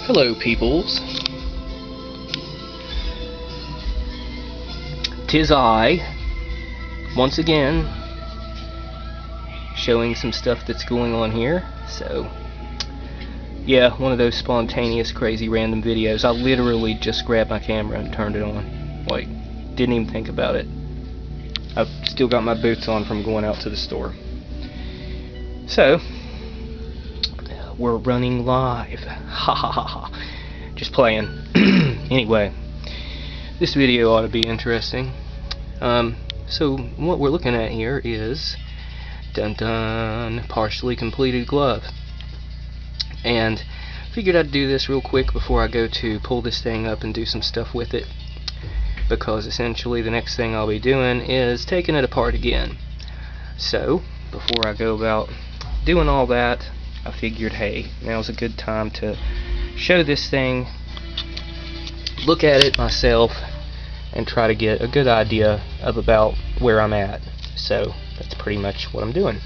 Hello, peoples. 'Tis I, once again, showing some stuff that's going on here. So, yeah, one of those spontaneous, crazy, random videos. I literally just grabbed my camera and turned it on. Like, didn't even think about it. I've still got my boots on from going out to the store. So, we're running live. Ha ha ha ha. Just playing. Anyway, this video ought to be interesting. So what we're looking at here is dun dun, partially completed glove. And figured I'd do this real quick before I go to pull this thing up and do some stuff with it, because essentially the next thing I'll be doing is taking it apart again. So before I go about doing all that, I figured, hey, now's a good time to show this thing, look at it myself, and try to get a good idea of about where I'm at. So that's pretty much what I'm doing.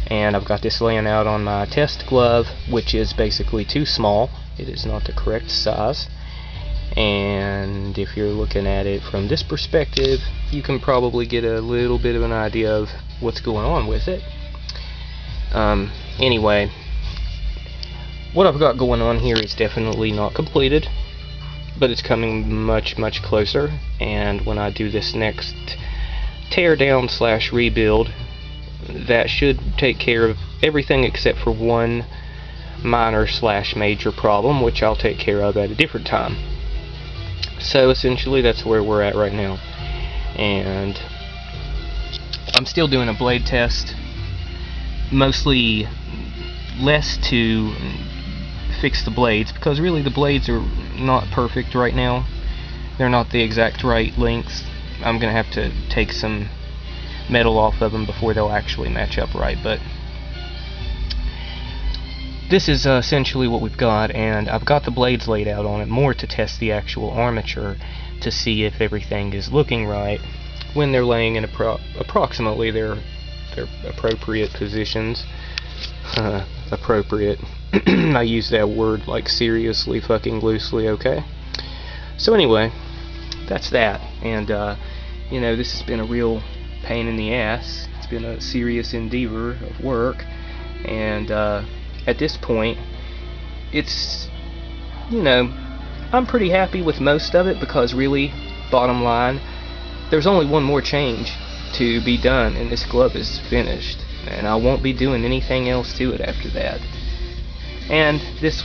And I've got this laying out on my test glove, which is basically too small. It is not the correct size. And if you're looking at it from this perspective, you can probably get a little bit of an idea of what's going on with it. Anyway, what I've got going on here is definitely not completed, but it's coming much closer. And when I do this next tear down / rebuild, that should take care of everything except for one minor / major problem, which I'll take care of at a different time. So essentially that's where we're at right now. And I'm still doing a blade test, mostly less to fix the blades, because really the blades are not perfect right now. They're not the exact right length. I'm gonna have to take some metal off of them before they'll actually match up right, but this is essentially what we've got. And I've got the blades laid out on it more to test the actual armature to see if everything is looking right when they're laying in approximately their appropriate positions. Appropriate. I use that word like seriously fucking loosely, okay? So anyway, that's that. And you know, this has been a real pain in the ass. It's been a serious endeavor of work, and at this point it's, you know, I'm pretty happy with most of it, because really, bottom line, there's only one more change to be done and this glove is finished, and I won't be doing anything else to it after that. And this,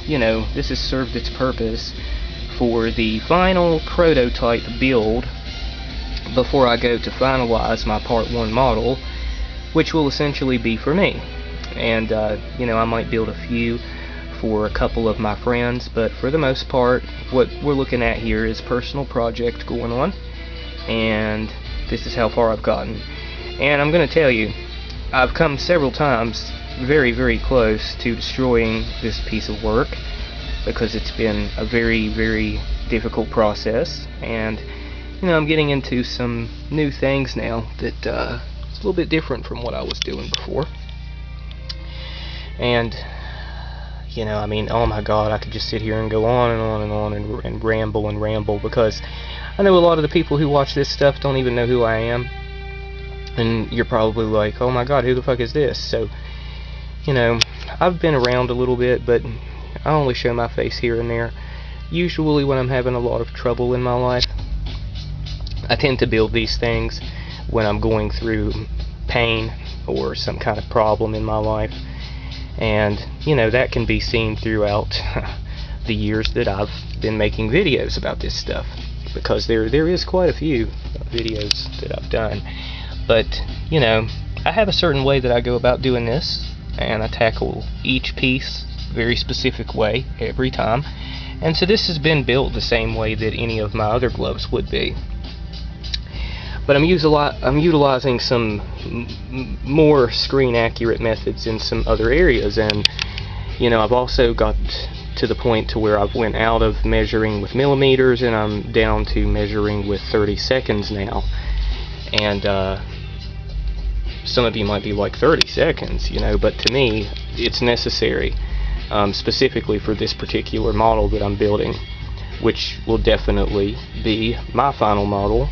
you know, this has served its purpose for the final prototype build before I go to finalize my Part 1 model, which will essentially be for me. And you know, I might build a few for a couple of my friends, but for the most part, what we're looking at here is a personal project going on, and this is how far I've gotten. And I'm going to tell you, I've come several times very close to destroying this piece of work, because it's been a very difficult process. And you know, I'm getting into some new things now that it's a little bit different from what I was doing before. And you know, I mean, oh my god, I could just sit here and go on and ramble, because I know a lot of the people who watch this stuff don't even know who I am. And you're probably like, oh my god, who the fuck is this? So, you know, I've been around a little bit, but I only show my face here and there. Usually when I'm having a lot of trouble in my life, I tend to build these things when I'm going through pain or some kind of problem in my life. And, you know, that can be seen throughout the years that I've been making videos about this stuff, because there is quite a few videos that I've done. But, you know, I have a certain way that I go about doing this, and I tackle each piece very specific way every time. And so this has been built the same way that any of my other gloves would be. But I'm utilizing some more screen accurate methods in some other areas. And you know, I've also got to the point to where I've went out of measuring with millimeters, and I'm down to measuring with 30 seconds now. And some of you might be like, 30 seconds, you know, but to me it's necessary specifically for this particular model that I'm building, which will definitely be my final model.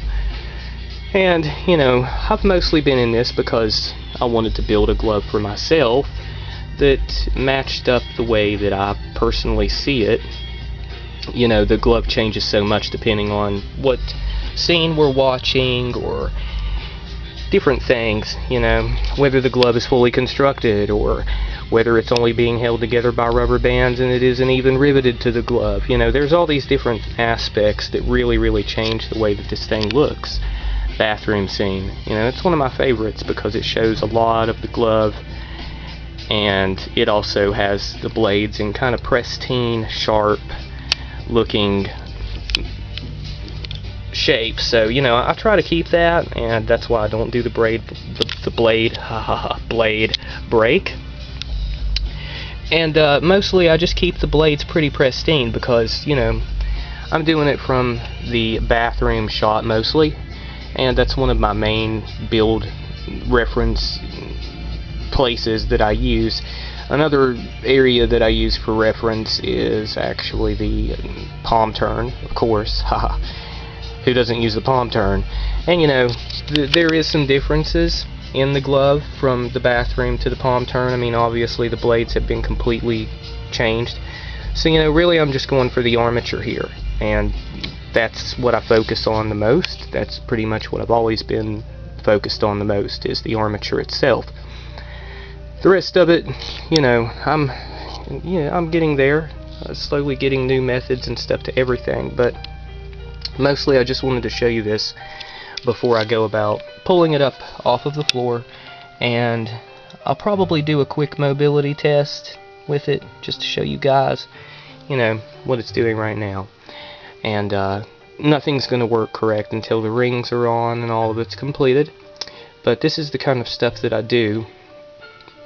And, you know, I've mostly been in this because I wanted to build a glove for myself that matched up the way that I personally see it. You know, the glove changes so much depending on what scene we're watching or different things, you know, whether the glove is fully constructed or whether it's only being held together by rubber bands and it isn't even riveted to the glove. You know, there's all these different aspects that really change the way that this thing looks. Bathroom scene, you know, it's one of my favorites because it shows a lot of the glove, and it also has the blades in kind of pristine, sharp looking shape. So, you know, I try to keep that, and that's why I don't do the blade break. And mostly I just keep the blades pretty pristine because, you know, I'm doing it from the bathroom shot mostly, and that's one of my main build reference places that I use. Another area that I use for reference is actually the palm turn, of course. Haha. Who doesn't use the palm turn? And you know, there is some differences in the glove from the bathroom to the palm turn. I mean, obviously the blades have been completely changed. So, you know, really I'm just going for the armature here, and that's what I focus on the most. That's pretty much what I've always been focused on the most, is the armature itself. The rest of it, you know, I'm getting there, slowly getting new methods and stuff to everything, but mostly I just wanted to show you this before I go about pulling it up off of the floor, and I'll probably do a quick mobility test with it just to show you guys, you know, what it's doing right now. And nothing's going to work correct until the rings are on and all of it's completed, but this is the kind of stuff that I do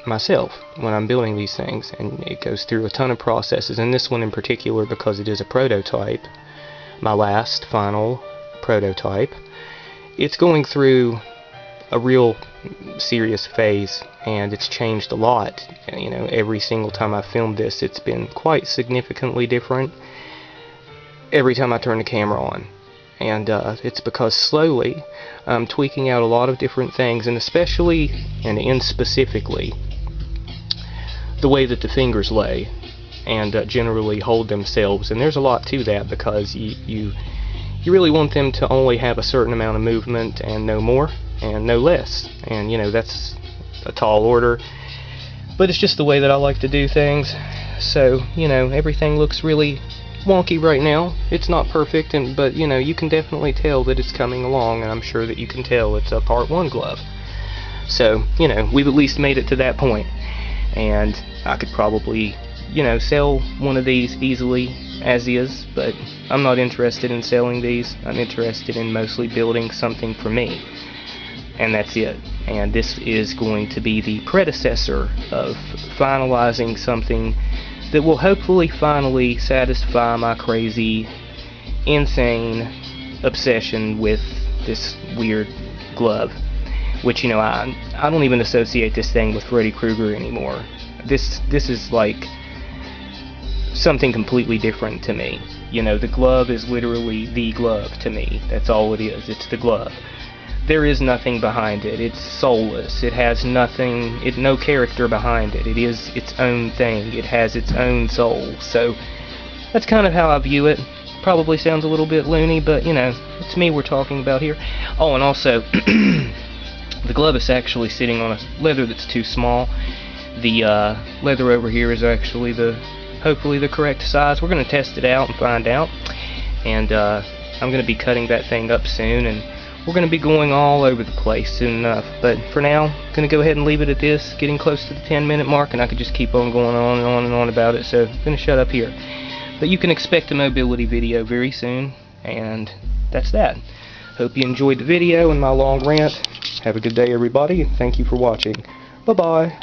myself when I'm building these things, and it goes through a ton of processes. And this one in particular, because it is a prototype, my last final prototype, it's going through a real serious phase, and it's changed a lot. You know, every single time I filmed this, it's been quite significantly different every time I turn the camera on. And it's because slowly I'm tweaking out a lot of different things, and especially and specifically the way that the fingers lay and generally hold themselves. And there's a lot to that, because you really want them to only have a certain amount of movement and no more and no less. And you know, that's a tall order, but it's just the way that I like to do things. So, you know, everything looks really wonky right now. It's not perfect, but you know, you can definitely tell that it's coming along, and I'm sure that you can tell it's a part 1 glove. So, you know, we've at least made it to that point, and I could probably, you know, sell one of these easily as is, but I'm not interested in selling these. I'm interested in mostly building something for me, and that's it. And this is going to be the predecessor of finalizing something that will hopefully finally satisfy my crazy, insane obsession with this weird glove. Which, you know, I don't even associate this thing with Freddy Krueger anymore. This is like something completely different to me. You know, the glove is literally the glove to me. That's all it is. It's the glove. There is nothing behind it. It's soulless. It has nothing, no character behind it. It is its own thing. It has its own soul. So that's kind of how I view it. Probably sounds a little bit loony, but you know, it's me we're talking about here. Oh, and also the glove is actually sitting on a leather that's too small. The leather over here is actually hopefully the correct size. We're going to test it out and find out. And I'm going to be cutting that thing up soon, and we're going to be going all over the place soon enough. But for now, I'm going to go ahead and leave it at this, getting close to the 10-minute mark, and I could just keep on going on and on and on about it, so I'm going to shut up here. But you can expect a mobility video very soon, and that's that. Hope you enjoyed the video and my long rant. Have a good day, everybody, and thank you for watching. Bye-bye.